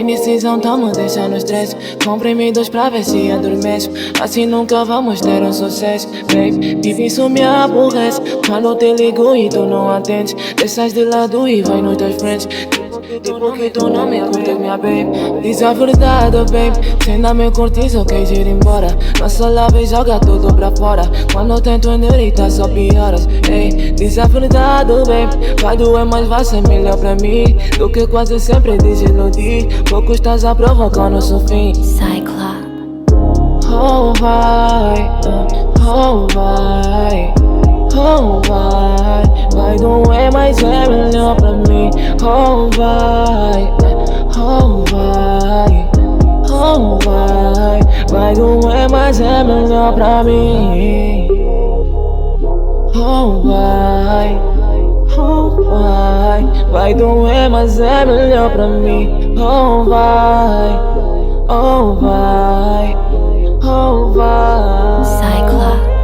Indecisão tamo deixando estresse. Comprimidos pra ver se adormeço. Assim nunca vamos ter um sucesso, babe. Vive isso me aborrece. Quando te ligo e tu não atendes, deixas de lado e vai nos teus friends. Tipo que tu não me curtes, minha babe. Diz a verdade, babe. Se ainda me curtes, eu quero ir embora. Nossa lave joga tudo pra fora. Quando tento endireitar só pioras. Ei, diz a verdade, babe. Vai doer, mas vai ser melhor pra mim do que quase sempre desiludir. Pouco estás a provocar o nosso fim. Cyclops. Oh vai, oh vai, oh vai. Vai doer, mas é melhor pra mim. Oh vai, oh vai, oh vai. Vai doer, mas é melhor pra mim. Oh vai, oh vai. Vai doer, mas é melhor pra mim. Oh vai, oh vai, oh vai. Cyclops.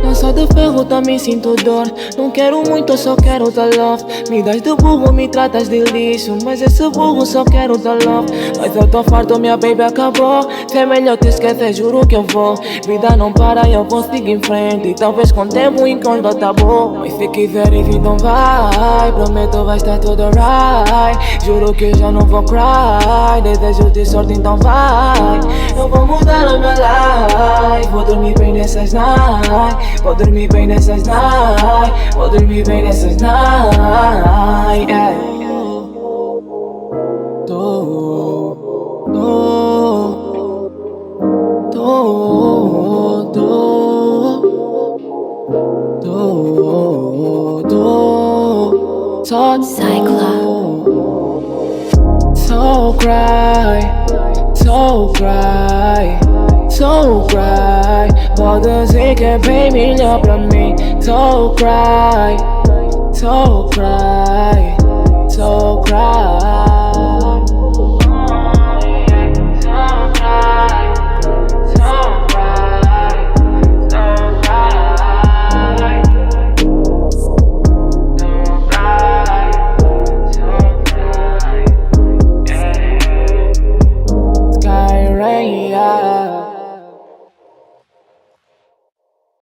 Não sou de ferro, também sinto dor. Não quero muito, eu só quero the love. Me das de burro, me tratas de lixo, mas esse burro só quero the love. Mas eu tô farto, minha baby acabou. Se é melhor te esquecer, juro que eu vou. Vida não para, eu vou seguir em frente. E talvez com o tempo enquanto tá bom. Mas se quiser ir, então vai. Prometo vai estar tudo right. Juro que já não vou cry. Desejo de sorte, então vai. Eu vou mudar a minha life. Vou dormir bem nessas nights. Vou dormir bem nessas nights. Vou dormir bem nessas nights, yeah. So cry, so cry, so cry. Pode ser que é bem melhor pra mim. So cry, so cry, so cry.